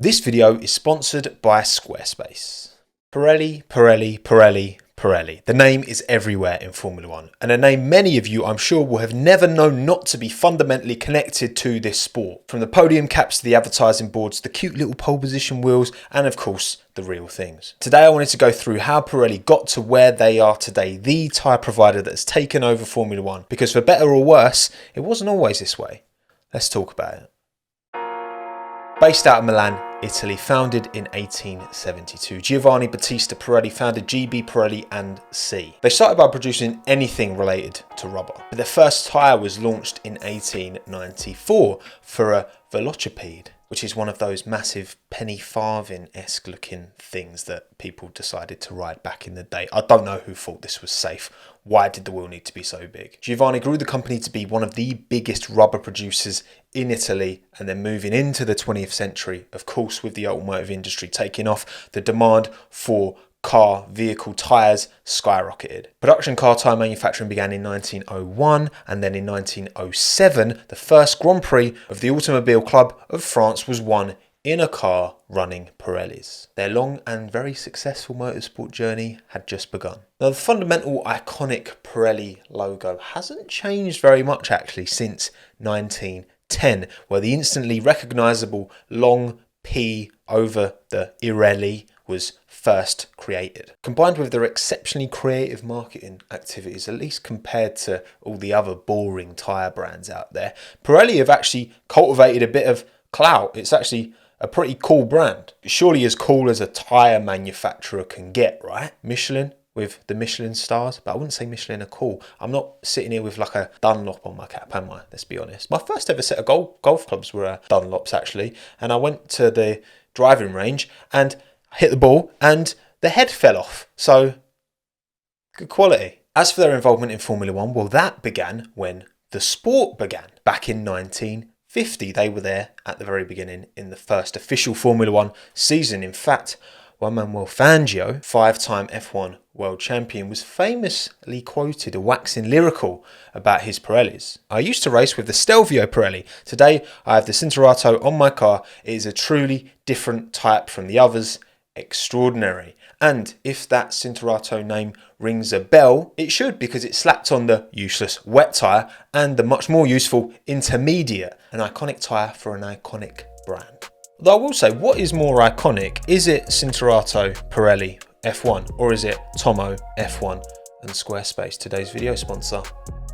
This video is sponsored by Squarespace. Pirelli, Pirelli, Pirelli, Pirelli. The name is everywhere in Formula One, and a name many of you, I'm sure, will have never known not to be fundamentally connected to this sport. From the podium caps to the advertising boards, the cute little pole position wheels, and of course, the real things. Today I wanted to go through how Pirelli got to where they are today, the tyre provider that has taken over Formula One, because for better or worse, it wasn't always this way. Let's talk about it. Based out of Milan, Italy, founded in 1872. Giovanni Battista Pirelli founded GB Pirelli and C. They started by producing anything related to rubber. But their first tyre was launched in 1894 for a velocipede, which is one of those massive penny farthing-esque looking things that people decided to ride back in the day. I don't know who thought this was safe. Why did the wheel need to be so big? Giovanni grew the company to be one of the biggest rubber producers in Italy, and then moving into the 20th century, of course, with the automotive industry taking off, the demand for car vehicle tyres skyrocketed. Production car tyre manufacturing began in 1901, and then in 1907, the first Grand Prix of the Automobile Club of France was won in a car running Pirellis. Their long and very successful motorsport journey had just begun. Now, the fundamental iconic Pirelli logo hasn't changed very much actually since 1910, where the instantly recognisable long P over the Pirelli was first created. Combined with their exceptionally creative marketing activities, at least compared to all the other boring tyre brands out there, Pirelli have actually cultivated a bit of clout. It's actually a pretty cool brand. Surely as cool as a tyre manufacturer can get, right? Michelin with the Michelin stars, but I wouldn't say Michelin are cool. I'm not sitting here with like a Dunlop on my cap, am I? Let's be honest. My first ever set of golf clubs were Dunlops actually, and I went to the driving range and hit the ball and the head fell off. So good quality. As for their involvement in Formula One, well, that began when the sport began back in 1950. They were there at the very beginning in the first official Formula One season. In fact, Juan Manuel Fangio, five-time F1 world champion, was famously quoted waxing lyrical about his Pirellis. I used to race with the Stelvio Pirelli. Today, I have the Cinturato on my car. It is a truly different type from the others. Extraordinary. And if that Cinturato name rings a bell, it should, because it slapped on the useless wet tyre and the much more useful intermediate, an iconic tyre for an iconic brand. Though I will say, what is more iconic? Is it Cinturato Pirelli F1 or is it Tommo F1 and Squarespace, today's video sponsor?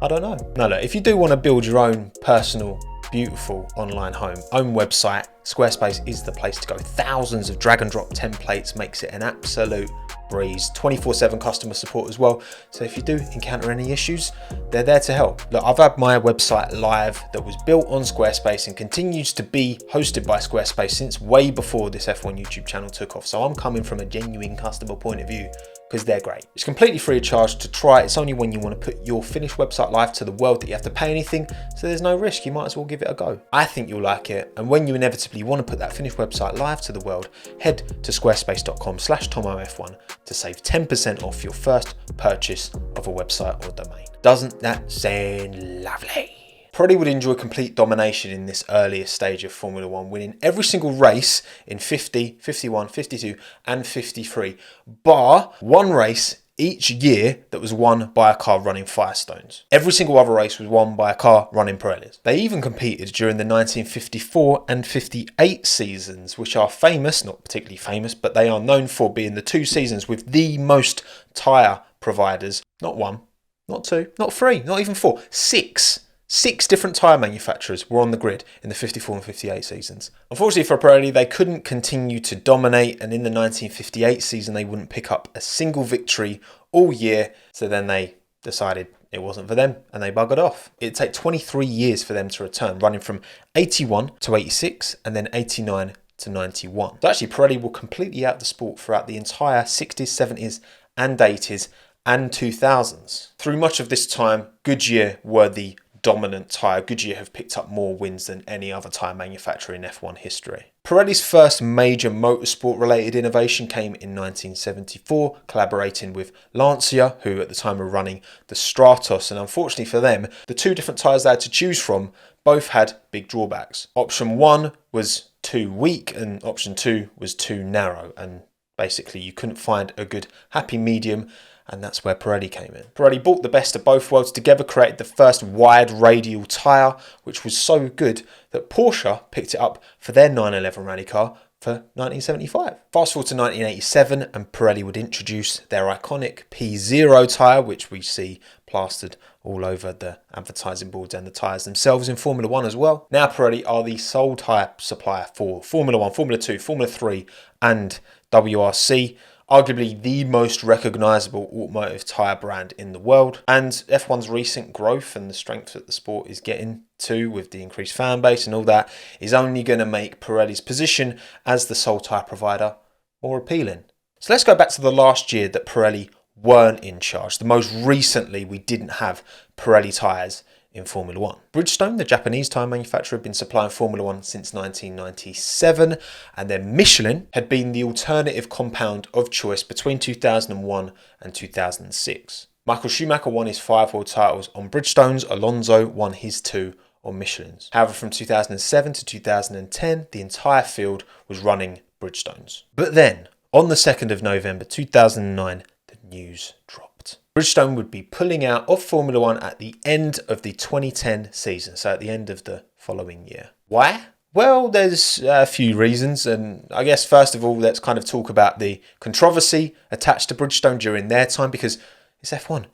I don't know. No, look, if you do want to build your own personal, beautiful online home, own website, Squarespace is the place to go. Thousands of drag and drop templates makes it an absolute breeze. 24/7 customer support as well. So if you do encounter any issues, they're there to help. Look, I've had my website live that was built on Squarespace and continues to be hosted by Squarespace since way before this F1 YouTube channel took off. So I'm coming from a genuine customer point of view, because they're great. It's completely free of charge to try. It's only when you want to put your finished website live to the world that you have to pay anything, so there's no risk. You might as well give it a go. I think you'll like it, and when you inevitably want to put that finished website live to the world, head to squarespace.com/TommoF1 to save 10% off your first purchase of a website or domain. Doesn't that sound lovely? Pirelli would enjoy complete domination in this earliest stage of Formula One, winning every single race in 50, 51, 52 and 53, bar one race each year that was won by a car running Firestones. Every single other race was won by a car running Pirellis. They even competed during the 1954 and 58 seasons, which are famous, not particularly famous, but they are known for being the two seasons with the most tyre providers. Not one, not two, not three, not even four, six. Six different tyre manufacturers were on the grid in the 54 and 58 seasons. Unfortunately for Pirelli, they couldn't continue to dominate, and in the 1958 season they wouldn't pick up a single victory all year, so then they decided it wasn't for them and they buggered off. It'd take 23 years for them to return, running from 81 to 86 and then 89 to 91. So actually Pirelli will completely out the sport throughout the entire 60s, 70s and 80s and 2000s. Through much of this time, Goodyear were the dominant tyre. Goodyear have picked up more wins than any other tyre manufacturer in F1 history. Pirelli's first major motorsport related innovation came in 1974, collaborating with Lancia, who at the time were running the Stratos, and unfortunately for them, the two different tyres they had to choose from both had big drawbacks. Option one was too weak and option 2 was too narrow, and basically you couldn't find a good happy medium, and that's where Pirelli came in. Pirelli brought the best of both worlds together, created the first wide radial tyre, which was so good that Porsche picked it up for their 911 rally car for 1975. Fast forward to 1987 and Pirelli would introduce their iconic P0 tyre, which we see plastered all over the advertising boards and the tyres themselves in Formula 1 as well. Now Pirelli are the sole tyre supplier for Formula 1, Formula 2, Formula 3 and WRC, arguably the most recognisable automotive tyre brand in the world. And F1's recent growth and the strength that the sport is getting to with the increased fan base and all that is only going to make Pirelli's position as the sole tyre provider more appealing. So let's go back to the last year that Pirelli weren't in charge. The most recently we didn't have Pirelli tyres in Formula 1. Bridgestone, the Japanese tyre manufacturer, had been supplying Formula 1 since 1997, and then Michelin had been the alternative compound of choice between 2001 and 2006. Michael Schumacher won his 5 world titles on Bridgestone's, Alonso won his 2 on Michelin's. However, from 2007 to 2010, the entire field was running Bridgestones. But then, on the 2nd of November 2009, the news dropped. Bridgestone would be pulling out of Formula 1 at the end of the 2010 season, so at the end of the following year. Why? Well, there's a few reasons, and I guess first of all, let's kind of talk about the controversy attached to Bridgestone during their time, because it's F1.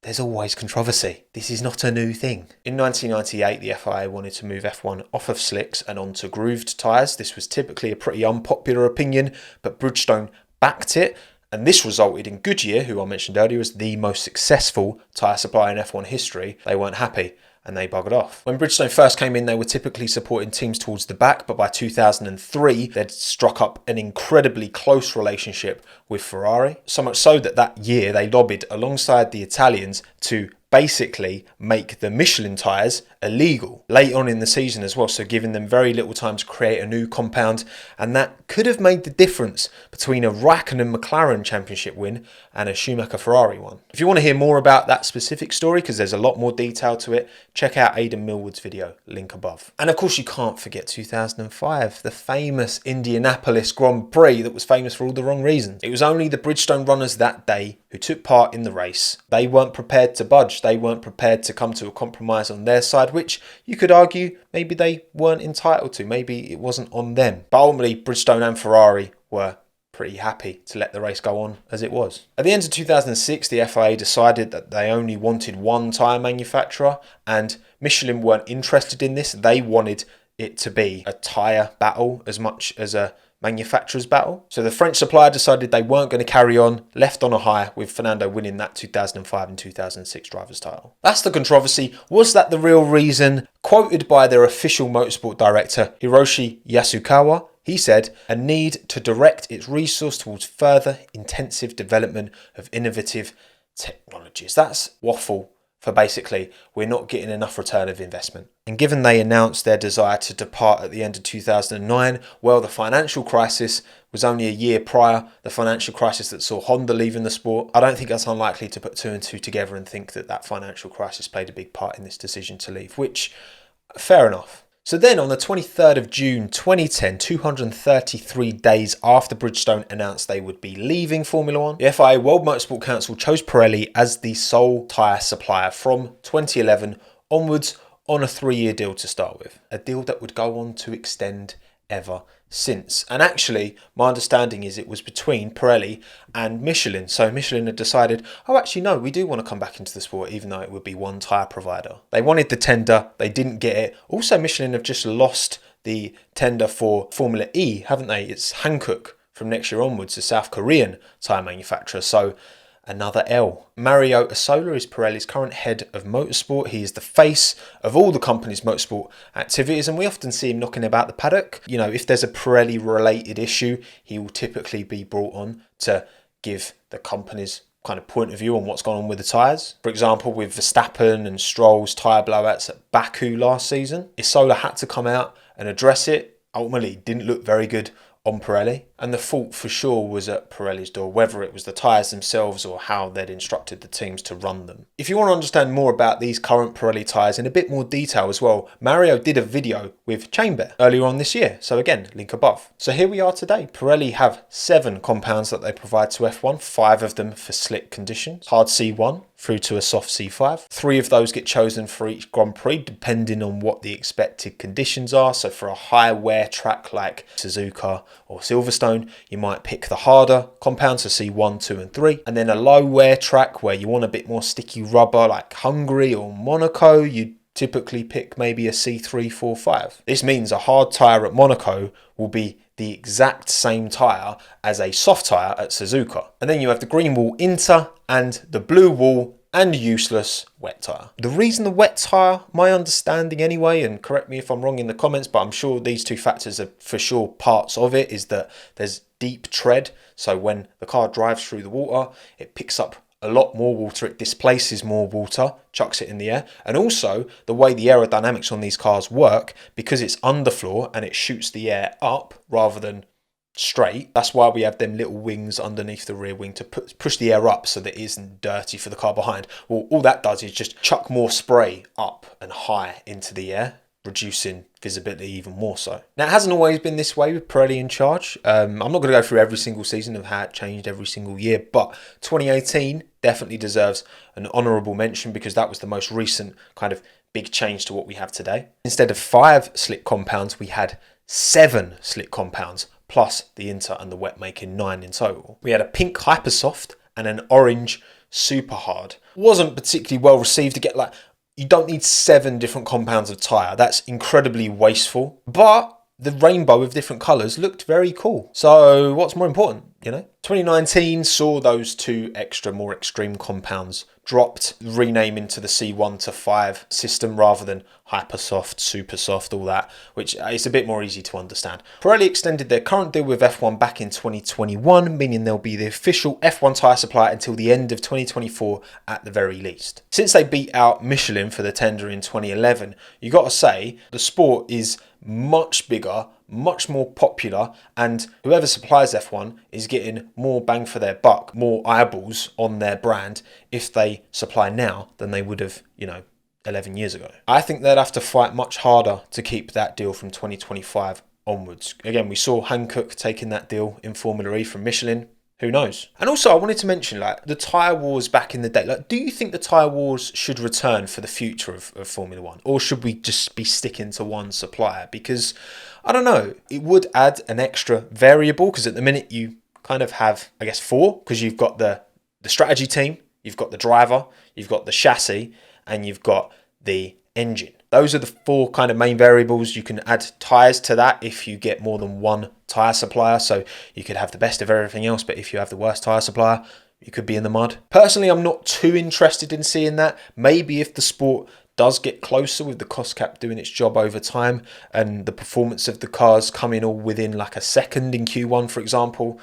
There's always controversy. This is not a new thing. In 1998, the FIA wanted to move F1 off of slicks and onto grooved tyres. This was typically a pretty unpopular opinion, but Bridgestone backed it. And this resulted in Goodyear, who I mentioned earlier as the most successful tyre supplier in F1 history. They weren't happy and they buggered off. When Bridgestone first came in, they were typically supporting teams towards the back, but by 2003, they'd struck up an incredibly close relationship with Ferrari. So much so that that year they lobbied alongside the Italians to basically make the Michelin tyres illegal late on in the season as well, so giving them very little time to create a new compound, and that could have made the difference between a Raikkonen McLaren championship win and a Schumacher Ferrari one. If you want to hear more about that specific story, because there's a lot more detail to it, check out Aidan Millwood's video, link above. And of course you can't forget 2005, the famous Indianapolis Grand Prix that was famous for all the wrong reasons. It was only the Bridgestone runners that day who took part in the race. They weren't prepared to budge. They weren't prepared to come to a compromise on their side, which you could argue maybe they weren't entitled to. Maybe it wasn't on them. But ultimately, Bridgestone and Ferrari were pretty happy to let the race go on as it was. At the end of 2006, the FIA decided that they only wanted one tyre manufacturer, and Michelin weren't interested in this. They wanted it to be a tyre battle as much as a manufacturer's battle. So the French supplier decided they weren't going to carry on, left on a high, with Fernando winning that 2005 and 2006 drivers' title. That's the controversy. Was that the real reason? Quoted by their official motorsport director, Hiroshi Yasukawa, he said, "A need to direct its resource towards further intensive development of innovative technologies." That's waffle for basically, we're not getting enough return of investment. And given they announced their desire to depart at the end of 2009, well, the financial crisis was only a year prior, the financial crisis that saw Honda leaving the sport. I don't think that's unlikely to put 2 and 2 together and think that that financial crisis played a big part in this decision to leave, which, fair enough. So then on the 23rd of June 2010, 233 days after Bridgestone announced they would be leaving Formula 1, the FIA World Motorsport Council chose Pirelli as the sole tyre supplier from 2011 onwards on a 3-year deal to start with. A deal that would go on to extend ever since. And actually, my understanding is it was between Pirelli and Michelin. So Michelin had decided, oh, actually, no, we do want to come back into the sport, even though it would be one tyre provider. They wanted the tender. They didn't get it. Also, Michelin have just lost the tender for Formula E, haven't they? It's Hankook from next year onwards, a South Korean tyre manufacturer. So another L. Mario Isola is Pirelli's current head of motorsport. He is the face of all the company's motorsport activities, and we often see him knocking about the paddock. You know, if there's a Pirelli related issue, he will typically be brought on to give the company's kind of point of view on what's gone on with the tyres. For example, with Verstappen and Stroll's tyre blowouts at Baku last season, Isola had to come out and address it. Ultimately, it didn't look very good on Pirelli, and the fault for sure was at Pirelli's door, whether it was the tyres themselves or how they'd instructed the teams to run them. If you want to understand more about these current Pirelli tyres in a bit more detail as well, Mario did a video with Chamber earlier on this year, so again, link above. So here we are today. Pirelli have 7 compounds that they provide to F1, 5 of them for slick conditions, hard C1 through to a soft C5. 3 of those get chosen for each Grand Prix depending on what the expected conditions are. So for a high wear track like Suzuka or Silverstone, you might pick the harder compounds, so C1, 2 and 3. And then a low wear track where you want a bit more sticky rubber like Hungary or Monaco, you typically pick maybe a C3, 4, 5. This means a hard tyre at Monaco will be the exact same tyre as a soft tyre at Suzuka. And then you have the green wall inter and the blue wall and useless wet tyre. The reason the wet tyre, my understanding anyway, and correct me if I'm wrong in the comments, but I'm sure these 2 factors are for sure parts of it, is that there's deep tread. So when the car drives through the water, it picks up a lot more water, it displaces more water, chucks it in the air. And also the way the aerodynamics on these cars work, because it's underfloor and it shoots the air up rather than straight. That's why we have them little wings underneath the rear wing to push the air up so that it isn't dirty for the car behind. Well, all that does is just chuck more spray up and high into the air, reducing visibility even more so. Now, it hasn't always been this way with Pirelli in charge. I'm not going to go through every single season of how it changed every single year, but 2018 definitely deserves an honourable mention because that was the most recent kind of big change to what we have today. Instead of 5 slick compounds, we had 7 slick compounds, plus the inter and the wet, making 9 in total. We had a pink hypersoft and an orange super hard. Wasn't particularly well received to get like, you don't need 7 different compounds of tyre. That's incredibly wasteful. But the rainbow of different colours looked very cool. So what's more important, you know? 2019 saw those 2 extra, more extreme compounds dropped, renaming to the C1 to 5 system rather than hypersoft, super soft, all that, which is a bit more easy to understand. Pirelli extended their current deal with F1 back in 2021, meaning they'll be the official F1 tyre supplier until the end of 2024 at the very least. Since they beat out Michelin for the tender in 2011, you got to say the sport is much bigger, much more popular, and whoever supplies F1 is getting more bang for their buck, more eyeballs on their brand if they supply now than they would have, 11 years ago. I think they'd have to fight much harder to keep that deal from 2025 onwards. Again, we saw Hankook taking that deal in Formula E from Michelin. Who knows? And also I wanted to mention the tyre wars back in the day. Do you think the tyre wars should return for the future of Formula 1? Or should we just be sticking to one supplier? Because, I don't know, it would add an extra variable because at the minute you kind of have, 4, because you've got the strategy team, you've got the driver, you've got the chassis, and you've got the engine. Those are the 4 kind of main variables. You can add tyres to that if you get more than one tyre supplier. So you could have the best of everything else, but if you have the worst tyre supplier, you could be in the mud. Personally, I'm not too interested in seeing that. Maybe if the sport does get closer with the cost cap doing its job over time and the performance of the cars coming all within like a second in Q1, for example,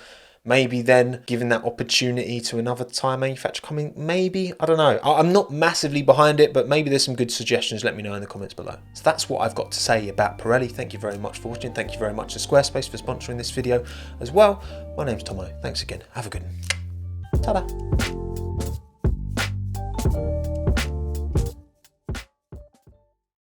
maybe then giving that opportunity to another tyre manufacturer coming, maybe, I don't know. I'm not massively behind it, but maybe there's some good suggestions. Let me know in the comments below. So that's what I've got to say about Pirelli. Thank you very much for watching. Thank you very much to Squarespace for sponsoring this video as well. My name's Tommo. Thanks again. Have a good one. Ta-da.